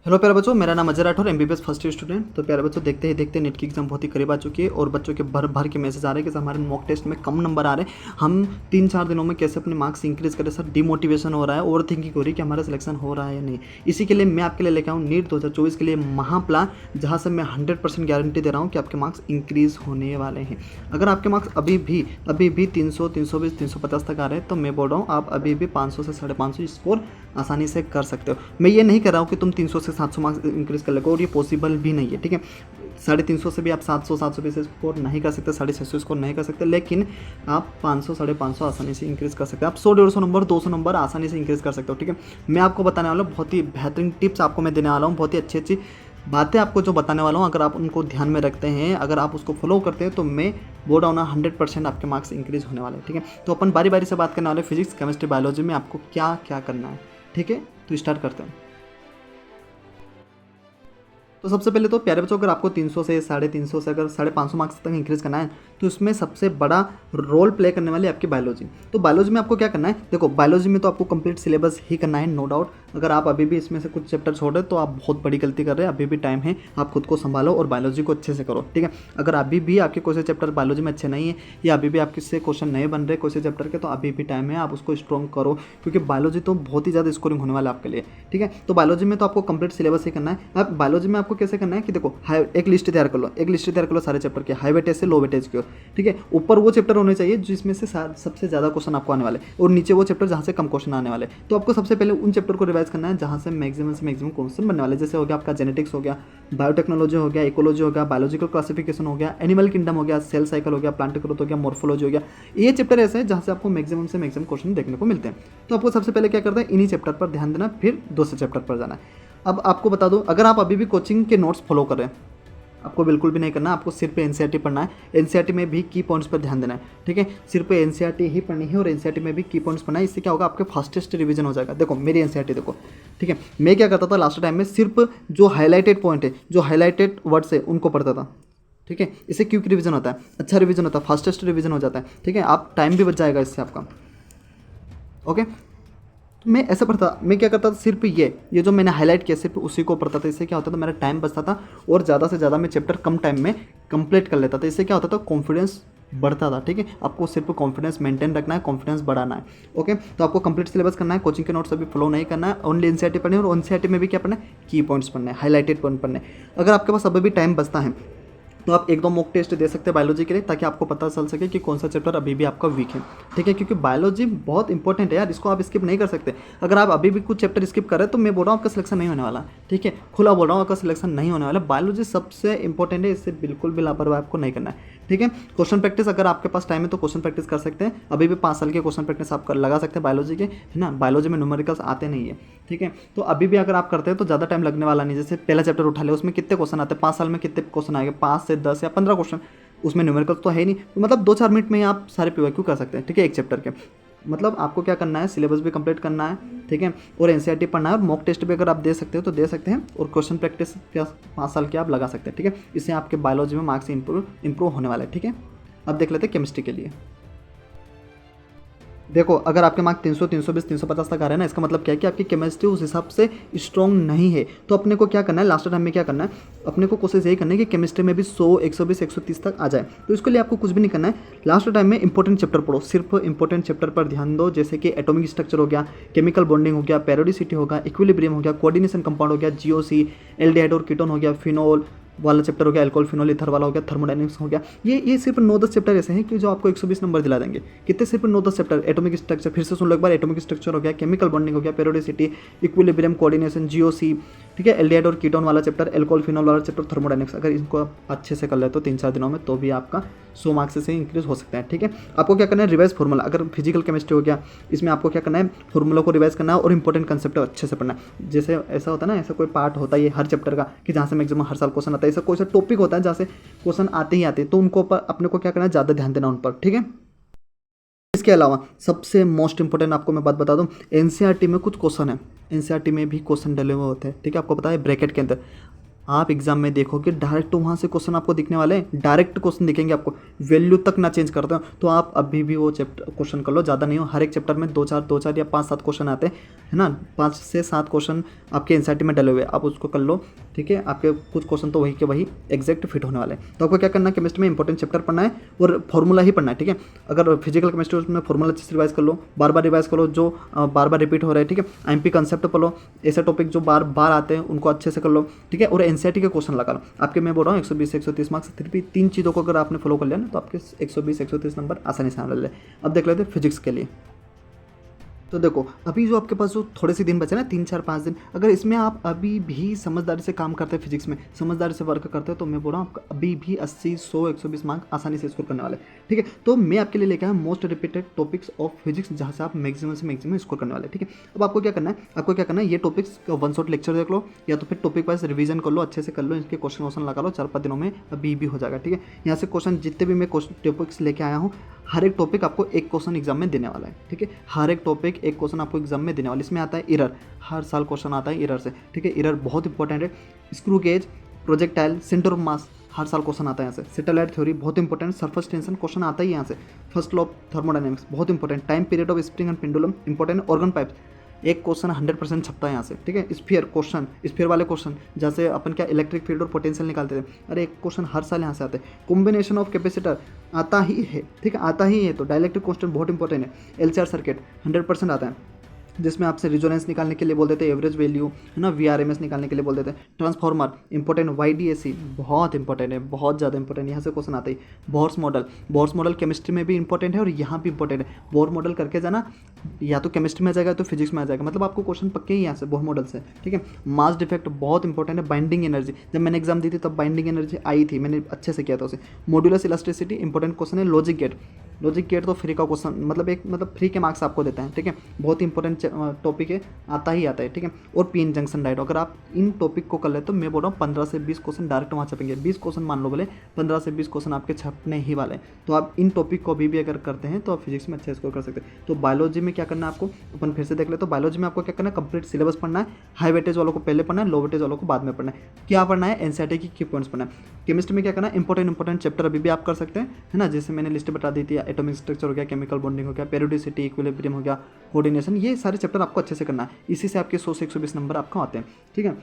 Hello प्यारे बच्चों, मेरा नाम Ajay Rathore, MBBS first year student. तो प्यारे बच्चों, देखते ही देखते नेट की एग्जाम बहुत ही करीब आ चुकी है और बच्चों के भर भर के मैसेज आ रहे हैं कि सर हमारे मॉक टेस्ट में कम नंबर आ रहे हैं। हम 3-4 दिनों में कैसे अपने मार्क्स इंक्रीज करें सर। डिमोटिवेशन हो रहा है, ओवर थिंकिंग हो रही है कि हमारा सिलेक्शन हो रहा है या नहीं। इसी के लिए मैं आपके लिए लेकर आऊँ नीट 2024 के लिए महाप्लान, जहाँ से मैं 100% गारंटी दे रहा हूँ कि आपके मार्क्स इंक्रीज होने वाले हैं। अगर आपके मार्क्स अभी भी 300, 320, 350 तक आ रहे हैं तो मैं बोल रहा हूँ आप अभी भी 500 से 550 स्कोर आसानी से कर सकते हो। मैं ये नहीं कर रहा हूँ कि तुम 300 से 700 मार्क्स इंक्रीज कर लगो, और ये पॉसिबल भी नहीं है, ठीक है। 350 से भी आप 700, 720 स्कोर नहीं कर सकते, 650 स्कोर नहीं कर सकते, लेकिन आप 500, 550 आसानी से इंक्रीज कर सकते हैं। आप 100, 150 नंबर, 200 नंबर आसानी से इंक्रीज कर सकते हो, ठीक है। मैं आपको बताने वाला हूँ बहुत ही बेहतरीन टिप्स, आपको मैं देने वाला हूँ बहुत ही अच्छी अच्छी बातें आपको जो बताने वाला हूँ। अगर आप उनको ध्यान में रखते हैं, अगर आप उसको फॉलो करते हैं, तो मैं बोल रहा हूँ ना 100% आपके मार्क्स इंक्रीज होने वाले हैं, ठीक है। तो अपन बारी बारी से बात करने वाले फिजिक्स, केमिस्ट्री, बायोलॉजी में आपको क्या क्या करना है, ठीक है। तो स्टार्ट करते हैं। तो सबसे पहले तो प्यारे बच्चों, अगर आपको 300 से 350 से अगर 550 मार्क्स तक इंक्रीज करना है, तो इसमें सबसे बड़ा रोल प्ले करने वाली है आपकी बायोलॉजी। तो बायोलॉजी में आपको क्या करना है, देखो बायोलॉजी में तो आपको कंप्लीट सिलेबस ही करना है, नो डाउट। अगर आप अभी भी इसमें से कुछ चैप्टर छोड़ रहे तो आप बहुत बड़ी गलती कर रहे हैं। अभी भी टाइम है, आप खुद को संभालो और बायोलॉजी को अच्छे से करो, ठीक है। अगर अभी भी आपके कोई से चैप्टर बायोलॉजी में अच्छे नहीं है, या अभी भी आपके से क्वेश्चन नहीं बन रहे कोई से चैप्टर के, तो अभी भी टाइम है, आप उसको स्ट्रॉन्ग करो, क्योंकि बायोलॉजी तो बहुत ही ज़्यादा स्कोरिंग होने वाला है आपके लिए, ठीक है। तो बायोलॉजी में तो आपको कंप्लीट सिलेबस ही करना है। अब बायोलॉजी में आपको कैसे करना है कि देखो, एक लिस्ट तैयार कर लो, सारे चैप्टर के, हाई वेटेज से लो वेटेज के, ठीक है। ऊपर वो चैप्टर होने चाहिए जिसमें से सबसे ज़्यादा क्वेश्चन आपको आने वाले, और नीचे वो चैप्टर जहाँ से कम क्वेश्चन आने वाले। तो आपको सबसे पहले उन चैप्टर को रिवाइज करना है जहाँ से मैक्सिमम क्वेश्चन बनने वाले। जैसे हो गया आपका जेनेटिक्स, हो गया बायोटेक्नोलॉजी, हो गया इकोलॉजी, हो गया बायोलॉजिकल क्लासिफिकेशन, हो गया एनिमल किंगडम, हो गया सेल साइकिल, हो गया प्लांट ग्रोथ, हो गया मॉर्फोलॉजी, हो गया। ये चैप्टर ऐसे हैं जहाँ से आपको मैक्सिमम क्वेश्चन देखने को मिलते हैं। तो आपको सबसे पहले क्या करना है, इन्हीं चैप्टर पर ध्यान देना, फिर दूसरे चैप्टर पर जाना है। अब आपको बता दूं, अगर आप अभी भी कोचिंग के नोट्स फॉलो कर रहे हैं, आपको बिल्कुल भी नहीं करना, आपको सिर्फ एनसीईआरटी पढ़ना है। एनसीईआरटी में भी की पॉइंट्स पर ध्यान देना है, ठीक है। सिर्फ एनसीईआरटी ही पढ़नी है और एनसीईआरटी में भी की पॉइंट्स पढ़ना है। इससे क्या होगा, आपके फास्टेस्ट रिवीजन हो जाएगा। देखो मेरी एनसीईआरटी देखो, ठीक है। मैं क्या करता था लास्ट टाइम में, सिर्फ जो हाईलाइटेड पॉइंट है, जो हाईलाइटेड वर्ड्स है, उनको पढ़ता था, ठीक है। इससे क्विक रिवीजन होता है, अच्छा रिवीजन होता है, फास्टेस्ट रिवीजन हो जाता है, ठीक है। आप टाइम भी बच जाएगा इससे आपका, ओके। तो मैं ऐसा पढ़ता, मैं क्या करता था, सिर्फ ये जो मैंने हाईलाइट किया सिर्फ उसी को पढ़ता था। इससे क्या होता था, मेरा टाइम बचता था और ज़्यादा से ज़्यादा मैं चैप्टर कम टाइम में कंप्लीट कर लेता था। इससे क्या होता था, कॉन्फिडेंस बढ़ता था, ठीक है। आपको सिर्फ कॉन्फिडेंस मेंटेन रखना है, कॉन्फिडेंस बढ़ाना है, ओके। तो आपको कंप्लीट सिलेबस करना है, कोचिंग के नोट्स अभी फॉलो नहीं करना है, ओनली एनसीईआरटी पढ़नी है। और एनसीईआरटी में भी क्या पढ़ना है, की पॉइंट्स पढ़ने हैं, हाईलाइटेड पॉइंट पढ़ने हैं। अगर आपके पास अभी भी टाइम बचता है तो आप 1-2 मॉक टेस्ट दे सकते हैं बायोलॉजी के लिए, ताकि आपको पता चल सके कि कौन सा चैप्टर अभी भी आपका वीक है, ठीक है। क्योंकि बायोलॉजी बहुत इंपॉर्टेंट है यार, इसको आप स्किप नहीं कर सकते। अगर आप अभी भी कुछ चैप्टर स्किप कर रहे हैं तो मैं बोल रहा हूँ आपका सिलेक्शन नहीं होने वाला, ठीक है। खुला बोल रहा हूँ, आपका सिलेक्शन नहीं होने वाला। बायोलॉजी सबसे इंपॉर्टेंट है, इससे बिल्कुल भी लापरवाही आपको नहीं करना है, ठीक है। क्वेश्चन प्रैक्टिस, अगर आपके पास टाइम है तो क्वेश्चन प्रैक्टिस कर सकते हैं। अभी भी 5 साल के क्वेश्चन प्रैक्टिस आप लगा सकते हैं बायोलॉजी के, है ना। बायोलॉजी में न्यूमेरिकल्स आते नहीं है, ठीक है। तो अभी भी अगर आप करते हैं तो ज़्यादा टाइम लगने वाला नहीं। जैसे पहला चैप्टर उठा ले, उसमें कितने क्वेश्चन आते हैं, 5 साल में कितने क्वेश्चन आएंगे, 5 से 10 या 15 क्वेश्चन। उसमें न्यूमेरिकल्स तो है नहीं, तो मतलब 2-4 मिनट में ही आप सारे पीवाईक्यू कर सकते हैं, ठीक है, एक चैप्टर के। मतलब आपको क्या करना है, सिलेबस भी कंप्लीट करना है, ठीक है, और एनसीईआरटी पढ़ना है, और मॉक टेस्ट भी अगर आप दे सकते हो तो दे सकते हैं, और क्वेश्चन प्रैक्टिस 5 साल के आप लगा सकते हैं, ठीक है। इससे आपके बायोलॉजी में मार्क्स इंप्रूव होने वाले हैं, ठीक है। अब देख लेते हैं केमिस्ट्री के लिए। देखो अगर आपके मार्क 300, 320, 350 तक आ रहे हैं ना, इसका मतलब क्या है कि आपकी केमिस्ट्री उस हिसाब से स्ट्रॉन्ग नहीं है। तो अपने को क्या करना है, लास्ट टाइम में क्या करना है, अपने को कोशिश यही करना है कि केमिस्ट्री में भी 100, 120, 130 तक आ जाए। तो इसके लिए आपको कुछ भी नहीं करना है, लास्ट टाइम में इंपॉर्टेंट चैप्टर पढ़ो, सिर्फ इंपॉर्टेंट चैप्टर पर ध्यान दो। जैसे कि एटॉमिक स्ट्रक्चर हो गया, केमिकल बॉन्डिंग हो गया, पेरियोडिसिटी होगा, इक्विलिब्रियम हो गया, कोऑर्डिनेशन कंपाउंड हो गया, जीओसी, एल्डिहाइड और कीटोन हो गया, फिनोल वाला चैप्टर हो गया, अल्कोहल फिनोल ईथर वाला हो गया, थर्मोडायनेमिक्स हो गया। ये सिर्फ 9-10 चैप्टर ऐसे हैं कि जो आपको 120 नंबर दिला देंगे। कितने, सिर्फ 9-10 चैप्टर। एटॉमिक स्ट्रक्चर फिर से सुन लो एक बार, एटॉमिक स्ट्रक्चर हो गया, केमिकल बॉन्डिंग हो गया, पेरियोडिसिटी, इक्विलिब्रियम, कोऑर्डिनेशन, जीओसी, ठीक है, एल्डिहाइड और कीटोन वाला चैप्टर, अल्कोहल फिनोल वाला चैप्टर, थर्मोडायनेमिक्स। अगर इनको आप अच्छे से कर ले तो 3-4 दिनों में तो भी आपका 100 मार्क्स से इंक्रीज हो सकता है, ठीक है। आपको क्या करना है, रिवाइज फॉर्मूला। अगर फिजिकल केमिस्ट्री हो गया, इसमें आपको क्या करना है, फॉर्मूला को रिवाइज करना है और इंपॉर्टेंट कंसेप्ट अच्छे से पढ़ना है। जैसे ऐसा होता है ना, ऐसा कोई पार्ट होता है ये हर चैप्टर का कि जहाँ से मैक्सिमम हर साल क्वेश्चन आता है, ऐसा कोई सा टॉपिक होता है जहाँ से क्वेश्चन आते ही आते हैं, तो उनको पर अपने को क्या करना है, ज़्यादा ध्यान देना उन पर, ठीक है। इसके अलावा सबसे मोस्ट इंपॉर्टेंट आपको मैं बात बता दूं, एनसीईआरटी में कुछ क्वेश्चन है, एनसीईआरटी में भी क्वेश्चन डले हुए होते हैं, ठीक है। आपको पता है ब्रैकेट के अंदर आप एग्जाम में देखोगे डायरेक्ट तो वहाँ से क्वेश्चन आपको दिखने वाले हैं, डायरेक्ट क्वेश्चन दिखेंगे आपको, वैल्यू तक ना चेंज करते हो तो आप अभी भी वो चैप्टर क्वेश्चन कर लो, ज़्यादा नहीं हो। हर एक चैप्टर में दो चार या 5-7 क्वेश्चन आते हैं, है ना, 5 से 7 क्वेश्चन आपके एनसीईआरटी में डले हुए, आप उसको कर लो, ठीक है। आपके कुछ क्वेश्चन तो वही के वही एग्जैक्ट फिट होने वाले हैं। तो आपको क्या करना है, केमिस्ट्री में इंपॉर्टेंट चैप्टर पढ़ना है और फॉर्मूला ही पढ़ना है, ठीक है। अगर फिजिकल केमिस्ट्री उसमें फॉर्मूला अच्छे से रिवाइज कर लो, बार बार रिवाइज करो जो बार बार रिपीट हो रहा है, ठीक है। आईएमपी कंसेप्ट पढ़ लो, ऐसे टॉपिक जो बार बार आते हैं उनको अच्छे से कर लो, ठीक है। और एनसीईआरटी के क्वेश्चन लगा लो। आपके मैं बोल रहा हूँ 120 से 130 मार्क्स, तीन चीज़ों को अगर आपने फॉलो कर लिया ना तो आपके 120-130 नंबर आसानी से आने वाले। अब देख लेते हैं फिजिक्स के लिए। तो देखो अभी जो आपके पास जो थोड़े से दिन बचे ना, 3-4-5 दिन, अगर इसमें आप अभी भी समझदारी से काम करते हैं, फिजिक्स में समझदारी से वर्क करते हैं, तो मैं बोल रहा हूँ आपका अभी भी 80, 100, 120 मार्क्स आसानी से स्कोर करने वाले, ठीक है। तो मैं आपके लिए लेके आया most repeated topics of physics, जहाँ से आप मैक्सिमम से मैक्सिमम स्कोर करने वाले, ठीक है। अब आपको क्या करना है, ये टॉपिक्स वन शॉट लेक्चर देख लो, या तो फिर टॉपिक वाइज रिवीजन कर लो, अच्छे से कर लो, इनके क्वेश्चन वोश्चन लगा लो, 4-5 दिनों में अभी भी हो जाएगा, ठीक है। यहाँ से क्वेश्चन जितने भी मैं टॉपिक्स लेके आया हूँ, हर एक टॉपिक आपको एक क्वेश्चन एग्जाम में देने वाला है, ठीक है। हर एक टॉपिक एक क्वेश्चन आपको एग्जाम में देने वाला है। इसमें आता है एरर, हर साल क्वेश्चन आता है एरर से, ठीक है। एरर बहुत इंपॉर्टेंट है। Screw gauge, projectile, centre of mass, हर साल क्वेश्चन आता है यहाँ से। सैटेलाइट थ्योरी बहुत इंपॉर्टेंट, सरफेस टेंशन क्वेश्चन आता ही यहाँ से। फर्स्ट लॉ ऑफ थर्मोडायनेमिक्स बहुत important. Time period of spring and pendulum important. Organ pipes एक क्वेश्चन 100% छपता है यहाँ से, ठीक है। स्फीयर क्वेश्चन, स्फीयर वाले क्वेश्चन जैसे अपन क्या इलेक्ट्रिक फील्ड और पोटेंशियल निकालते थे, अरे एक क्वेश्चन हर साल यहाँ से आते हैं। कॉम्बिनेशन ऑफ कैपेसिटर आता ही है, ठीक है, आता ही है। तो डाइलेक्ट्रिक कांस्टेंट बहुत इंपॉर्टेंट है। एलसीआर सर्किट 100% आता है, जिसमें आपसे रिजोनेंस निकालने के लिए बोल देते हैं, एवरेज वैल्यू, है ना, वीआरएमएस निकालने के लिए बोल देते हैं। ट्रांसफार्मर इंपॉर्टेंट, वाईडीएसी बहुत इंपॉर्टेंट है, बहुत ज़्यादा इंपॉर्टेंट, यहाँ से क्वेश्चन आता ही। बोर्स मॉडल केमिस्ट्री में भी इंपॉर्टेंट है और यहाँ भी इंपॉर्टेंट है। बोर मॉडल करके जाना, या तो केमिस्ट्री में आ जाएगा तो फिजिक्स में आ जाएगा, मतलब आपको क्वेश्चन पक्के ही यहाँ से बोर मॉडल से, ठीक है। मास डिफेक्ट बहुत इंपॉर्टेंट है। बाइंडिंग एनर्जी, जब मैंने एग्जाम दी थी तब बाइंडिंग एनर्जी आई थी, मैंने अच्छे से किया था उसे। मॉड्यूलस इलास्टिसिटी इंपॉर्टेंट क्वेश्चन है। लॉजिक गेट तो फ्री का क्वेश्चन, मतलब फ्री के मार्क्स आपको देता है, ठीक है। बहुत ही इंपॉर्टेंट टॉपिक है, आता ही आता है, ठीक है। और पीएन जंक्शन डायोड, अगर आप इन टॉपिक को कर ले तो मैं बोल रहा हूँ 15 से 20 क्वेश्चन डायरेक्ट वहाँ छपेंगे। 20 क्वेश्चन मान लो बोले, 15 से 20 क्वेश्चन आपके छपने ही वाले हैं। तो आप इन टॉपिक को अभी भी अगर करते हैं तो आप फिजिक्स में अच्छा स्कोर कर सकते हैं। तो बायोलॉजी में क्या करना है आपको, अपन फिर से देख ले। तो बायोलॉजी में आपको क्या करना है, कंप्लीट सिलेबस पढ़ना है। हाई वेटेज वालों को पहले पढ़ना है, लो वेटेज वालों को बाद में पढ़ना है। क्या पढ़ना है, एनसीईआरटी की की पॉइंट्स पढ़ना है। केमिस्ट्री में क्या करना है, इंपॉर्टेंट चैप्टर अभी भी आप कर सकते हैं, है ना, जैसे मैंने लिस्ट बता दी थी। एटॉमिक स्ट्रक्चर हो गया, केमिकल बॉन्डिंग हो गया, पेरियोडिसिटी, इक्विलिब्रियम हो गया, कोऑर्डिनेशन, ये सारे चैप्टर आपको अच्छे से करना है। इसी से आपके 100 से 120 नंबर आपको आते हैं, ठीक है।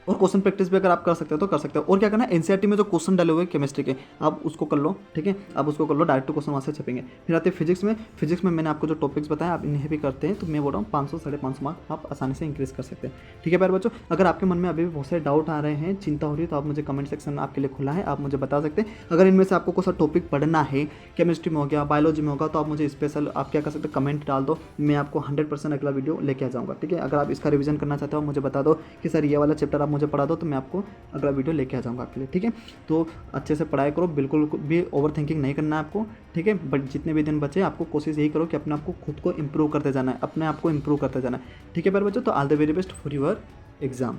और क्वेश्चन प्रैक्टिस भी अगर आप कर सकते हो तो कर सकते हो। और क्या करना है, एनसीईआरटी में जो क्वेश्चन डाले हुए केमिस्ट्री के, आप उसको कर लो, ठीक है। आप उसको कर लो, डायरेक्ट क्वेश्चन वहाँ से छपेंगे। फिर आते हैं फिजिक्स में मैंने आपको जो टॉपिक्स बताया आप इन्हें भी करते हैं तो मैं बोल रहा हूँ 500-550 मार्क्स आप आसानी से इंक्रीज कर सकते हैं, ठीक है प्यारे बच्चों। अगर आपके मन में अभी भी बहुत सारे डाउट आ रहे हैं, चिंता हो रही है, तो आप मुझे कमेंट सेक्शन में आपके लिए खुला है, आप मुझे बता सकते हैं। अगर इनमें से आपको कोई सा टॉपिक पढ़ना है, केमिस्ट्री में हो गया, बायोलॉजी में होगा, तो आप मुझे स्पेशल आप क्या कर सकते हैं, कमेंट डाल दो, मैं आपको 100% अगला वीडियो लेके आ जाऊँगा, ठीक है। अगर आप इसका रिवीजन करना चाहते हो मुझे बता दो कि सर ये वाला चैप्टर आप मुझे पढ़ा दो, तो मैं आपको अगला वीडियो लेके आ जाऊंगा आपके लिए, ठीक है। तो अच्छे से पढ़ाई करो, बिल्कुल भी ओवर थिंकिंग नहीं करना है आपको, ठीक है। बट जितने भी दिन बचे आपको कोशिश यही करो कि अपने आप को खुद को इंप्रूव करते जाना है, अपने आप को इंप्रूव करते जाना है, ठीक है प्यारे बच्चों। तो all the very best for your exam.